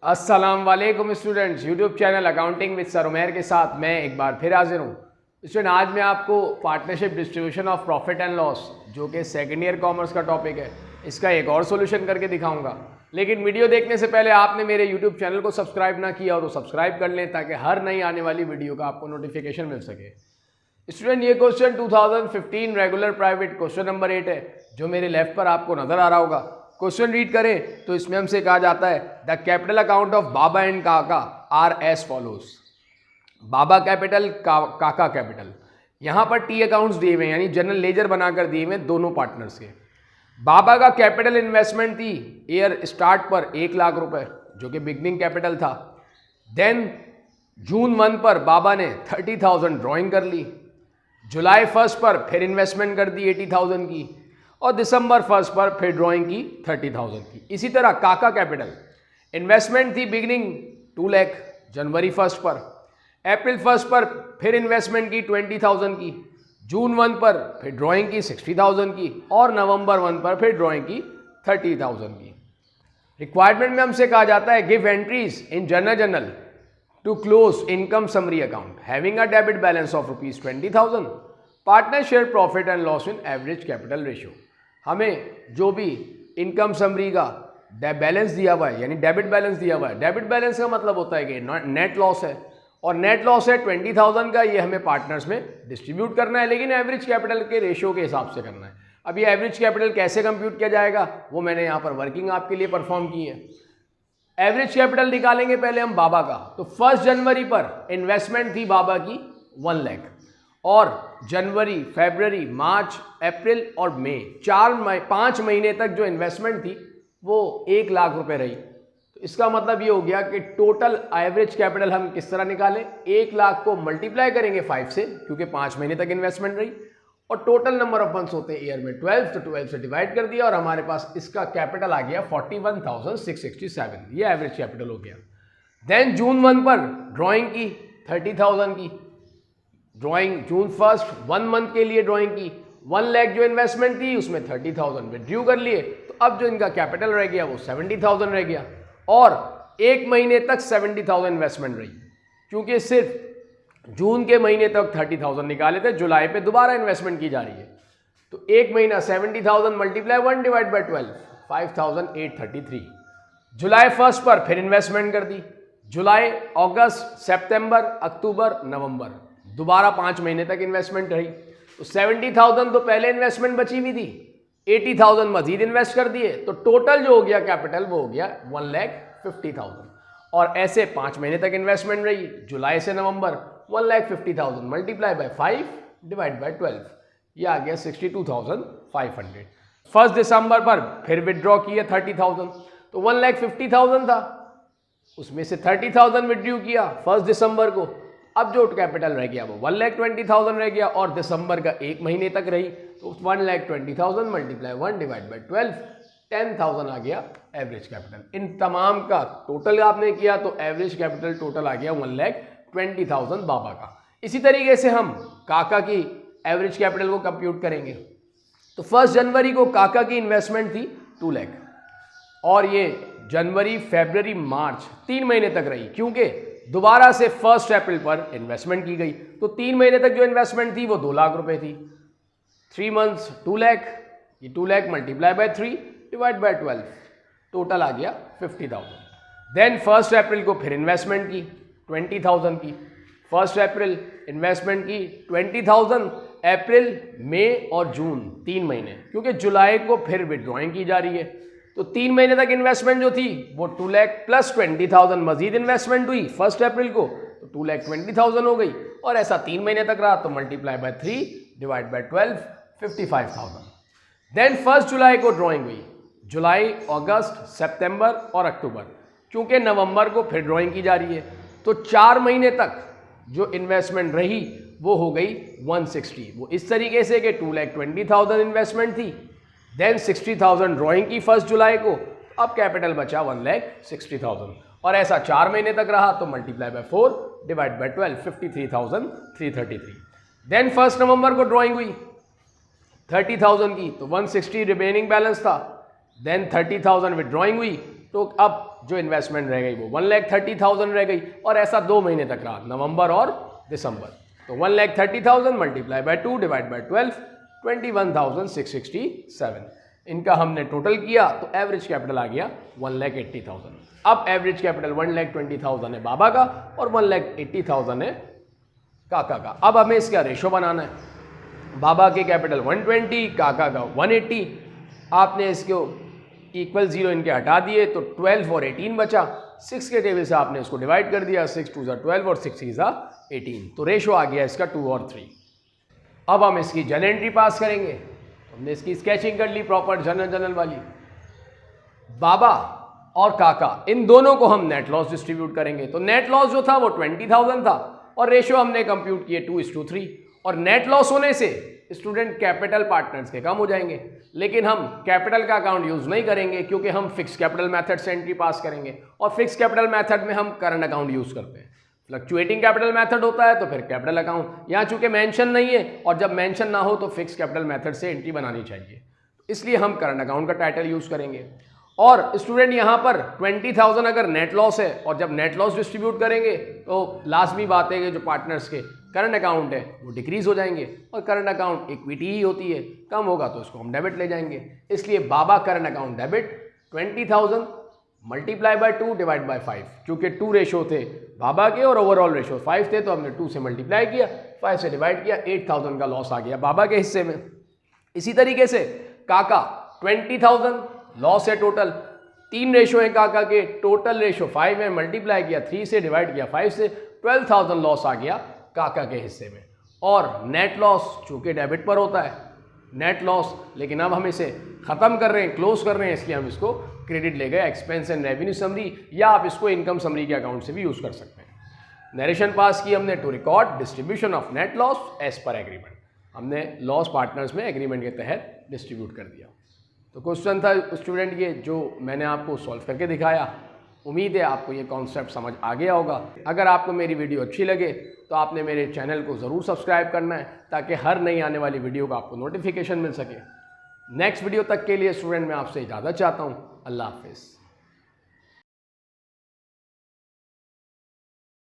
अस्सलाम वालेकुम students, YouTube channel accounting with sir Umair के साथ मैं एक बार फिर हाजिर हूँ। स्टूडेंट, आज मैं आपको partnership distribution of profit and loss, जो कि सेकेंड ईयर कॉमर्स का टॉपिक है, इसका एक और सोल्यूशन करके दिखाऊंगा। लेकिन वीडियो देखने से पहले आपने मेरे यूट्यूब चैनल को सब्सक्राइब ना किया हो तो सब्सक्राइब कर लें, ताकि हर नई आने वाली वीडियो का आपको नोटिफिकेशन मिल सके। स्टूडेंट, ये question 2015 regular private question number 8 है, जो मेरे लेफ्ट पर आपको नजर आ रहा होगा। क्वेश्चन रीड करें तो इसमें हमसे कहा जाता है the capital account of Baba and Kaka are as follows. Baba capital, Kaka capital. यहाँ पर टी अकाउंट्स दिए हुए हैं, यानी जनरल लेजर बनाकर दिए हुए दोनों पार्टनर्स के। बाबा का कैपिटल इन्वेस्टमेंट थी ईयर स्टार्ट पर 1 लाख रुपए, जो कि बिगनिंग कैपिटल था। देन जून 1 पर बाबा ने 30,000 ड्रॉइंग कर ली। जुलाई 1 पर फिर इन्वेस्टमेंट कर दी 80,000 की, और दिसंबर 1 पर फिर ड्राइंग की 30,000 की। इसी तरह काका कैपिटल इन्वेस्टमेंट थी बिगनिंग 2 लाख जनवरी 1 पर, अप्रैल 1 पर फिर इन्वेस्टमेंट की 20,000 की, जून 1 पर फिर ड्राइंग की 60,000 की, और नवंबर 1 पर फिर ड्राइंग की 30,000 की। रिक्वायरमेंट में हमसे कहा जाता है give entries in journal to close income summary account having a debit balance of ₹20,000, partner share profit and loss in average capital ratio. हमें जो भी इनकम समरी का बैलेंस दिया हुआ है, यानी डेबिट बैलेंस दिया हुआ है, डेबिट बैलेंस का मतलब होता है कि नेट लॉस है, और नेट लॉस है 20,000 का, ये हमें पार्टनर्स में डिस्ट्रीब्यूट करना है, लेकिन एवरेज कैपिटल के रेशियो के हिसाब से करना है। अब ये एवरेज कैपिटल कैसे कंप्यूट किया जाएगा, वो मैंने यहाँ पर वर्किंग आपके लिए परफॉर्म की है। एवरेज कैपिटल निकालेंगे पहले हम बाबा का। तो 1 जनवरी पर इन्वेस्टमेंट थी बाबा की 1 लाख, और जनवरी, फरवरी, मार्च, अप्रैल और मई 5 महीने तक जो इन्वेस्टमेंट थी वो 1 लाख रुपए रही। तो इसका मतलब ये हो गया कि टोटल एवरेज कैपिटल हम किस तरह निकालें, 1 लाख को मल्टीप्लाई करेंगे 5 से, क्योंकि 5 महीने तक इन्वेस्टमेंट रही, और टोटल नंबर ऑफ मंथ्स होते हैं ईयर में 12, तो 12 से डिवाइड कर दिया, और हमारे पास इसका कैपिटल आ गया 41,667। ये एवरेज कैपिटल हो गया। देन जून 1 पर ड्रॉइंग की 30,000 की, ड्रॉइंग जून 1 1 मंथ के लिए ड्रॉइंग की, 1 लाख जो इन्वेस्टमेंट थी उसमें 30,000 विड्रॉ कर लिए। तो अब जो इनका कैपिटल रह गया वो 70,000 रह गया, और 1 महीने तक 70,000 इन्वेस्टमेंट रही, क्योंकि सिर्फ जून के महीने तक 30,000 निकाले थे, जुलाई पे दोबारा इन्वेस्टमेंट की जा रही है। तो 1 महीना 70,000 मल्टीप्लाई 1 डिवाइड बाई 12, 5,833। जुलाई 1 पर फिर इन्वेस्टमेंट कर दी, जुलाई, अगस्त, सितंबर, अक्टूबर, नवंबर, दोबारा 5 महीने तक इन्वेस्टमेंट रही। तो 70,000 तो पहले इन्वेस्टमेंट बची हुई थी, 80,000 मजीद इन्वेस्ट कर दिए, तो टोटल जो हो गया कैपिटल वो हो गया 1,50,000। और ऐसे 5 महीने तक इन्वेस्टमेंट रही, जुलाई से नवंबर, 1,50,000 मल्टीप्लाई बाय 5 डिवाइड बाय 12, ये आ गया 62,500। 1 दिसंबर पर फिर विड्रॉ किया 30,000, तो 1,50,000 था, उसमें से 30,000 विड्रॉ किया 1 दिसंबर को। अब जो कैपिटल रह गया वो 1,20,000 रह गया, और दिसंबर का 1 महीने तक रही, तो 1,20,000 मल्टीप्लाई 1 डिवाइड बाई 12, 10,000 आ गया एवरेज कैपिटल। इन तमाम का टोटल आपने किया तो एवरेज कैपिटल टोटल आ गया 1,20,000 बाबा का। इसी तरीके से हम काका की एवरेज कैपिटल को कंप्यूट करेंगे। तो 1 जनवरी को काका की इन्वेस्टमेंट थी 2 लाख, और ये जनवरी, फरवरी, मार्च 3 महीने तक रही, क्योंकि दोबारा से 1 अप्रैल पर इन्वेस्टमेंट की गई। तो 3 महीने तक जो इन्वेस्टमेंट थी वो 2 लाख रुपए थी। 3 मंथ्स 2 लाख, ये 2 lakh multiply by 3 divide by 12, total आ गया 50,000। देन 1 अप्रैल को फिर इन्वेस्टमेंट की 20,000 की, 1 अप्रैल इन्वेस्टमेंट की 20,000, अप्रैल, मई और जून 3 महीने, क्योंकि जुलाई को फिर विड्रॉइंग की जा रही है। तो 3 महीने तक इन्वेस्टमेंट जो थी वो 2 लाख प्लस 20,000 मजीद इन्वेस्टमेंट हुई 1 अप्रैल को, तो 2,20,000 हो गई, और ऐसा 3 महीने तक रहा, तो multiply by 3 divide by 12, 55,000। Then 1 जुलाई को ड्रॉइंग हुई, जुलाई, अगस्त, सितंबर और अक्टूबर, क्योंकि नवंबर को फिर ड्रॉइंग की जा रही है। तो 4 महीने तक जो इन्वेस्टमेंट रही वो हो गई 160। वो इस तरीके से कि 2,20,000 इन्वेस्टमेंट थी, देन 60,000 ड्रॉइंग की 1 जुलाई को, अब कैपिटल बचा 1,60,000, और ऐसा 4 महीने तक रहा, तो multiply by 4 divide by 12, 53,333। Then 1 नवंबर को ड्रॉइंग हुई 30,000 की, तो 160 रिमेनिंग बैलेंस था, देन 30,000 विड्रॉइंग हुई, तो अब जो इन्वेस्टमेंट रह गई वो 1,30,000 रह गई, और ऐसा 2 महीने तक रहा, नवंबर और दिसंबर। तो 1,30,000 मल्टीप्लाई बाय 2 डिवाइड बाय 12, 21,667। इनका हमने टोटल किया तो एवरेज कैपिटल आ गया 1,80,000। अब एवरेज कैपिटल 1,20,000 है बाबा का और 1,80,000 है काका का। अब हमें इसका रेशो बनाना है। बाबा के कैपिटल 120, काका का 180। आपने इसको इक्वल 0 इनके हटा दिए तो 12 और 18 बचा। 6 के टेबल से आपने इसको डिवाइड कर दिया, 6 2 12 और 6 3 18। तो रेशो आ गया इसका 2 और 3। अब हम इसकी जर्नल एंट्री पास करेंगे। हमने इसकी स्केचिंग कर ली प्रॉपर जर्नल वाली। बाबा और काका इन दोनों को हम नेट लॉस डिस्ट्रीब्यूट करेंगे। तो नेट लॉस जो था वो 20,000 था और रेशो हमने कंप्यूट किए 2:3। और नेट लॉस होने से स्टूडेंट कैपिटल पार्टनर्स के कम हो जाएंगे, लेकिन हम कैपिटल का अकाउंट यूज नहीं करेंगे क्योंकि हम फिक्स कैपिटल मेथड से एंट्री पास करेंगे, और फिक्स कैपिटल मेथड में हम करंट अकाउंट यूज करते हैं। फ्लक्चुएटिंग कैपिटल मेथड होता है तो फिर कैपिटल अकाउंट। यहाँ चूंकि मेंशन नहीं है और जब मेंशन ना हो तो फिक्स कैपिटल मेथड से एंट्री बनानी चाहिए, इसलिए हम करंट अकाउंट का टाइटल यूज करेंगे। और स्टूडेंट यहाँ पर 20,000 अगर नेट लॉस है और जब नेट लॉस डिस्ट्रीब्यूट करेंगे तो लाजमी बात है कि जो पार्टनर्स के करंट अकाउंट है वो डिक्रीज हो जाएंगे, और करंट अकाउंट इक्विटी ही होती है, कम होगा तो इसको हम डेबिट ले जाएंगे। इसलिए Baba current account debit 20,000 multiply by 2 divide by 5। चूंकि 2 रेशो थे बाबा के और ओवरऑल रेशो 5 थे तो हमने 2 से मल्टीप्लाई किया, 5 से डिवाइड किया, 8,000 का लॉस आ गया बाबा के हिस्से में। इसी तरीके से काका 20,000 लॉस है टोटल, 3 रेशो है काका के, टोटल रेशो 5 है, मल्टीप्लाई किया 3 से डिवाइड किया 5 से, 12,000 लॉस आ गया काका के हिस्से में। और नेट लॉस चूंकि डेबिट पर होता है नेट लॉस, लेकिन अब हम इसे खत्म कर रहे हैं, क्लोज कर रहे हैं, इसलिए हम इसको क्रेडिट ले गए एक्सपेंस एंड रेवेन्यू समरी, या आप इसको इनकम समरी के अकाउंट से भी यूज कर सकते हैं। नरेशन पास की हमने to record distribution of net loss as per agreement. हमने लॉस पार्टनर्स में एग्रीमेंट के तहत डिस्ट्रीब्यूट कर दिया। तो क्वेश्चन था स्टूडेंट ये जो मैंने आपको सॉल्व करके दिखाया। उम्मीद है आपको ये कॉन्सेप्ट समझ आ गया होगा। अगर आपको मेरी वीडियो अच्छी लगे तो आपने मेरे चैनल को ज़रूर सब्सक्राइब करना है ताकि हर नई आने वाली वीडियो का आपको नोटिफिकेशन मिल सके। नेक्स्ट वीडियो तक के लिए स्टूडेंट मैं आपसे इजाज़त चाहता हूँ। अल्लाह हाफिज़।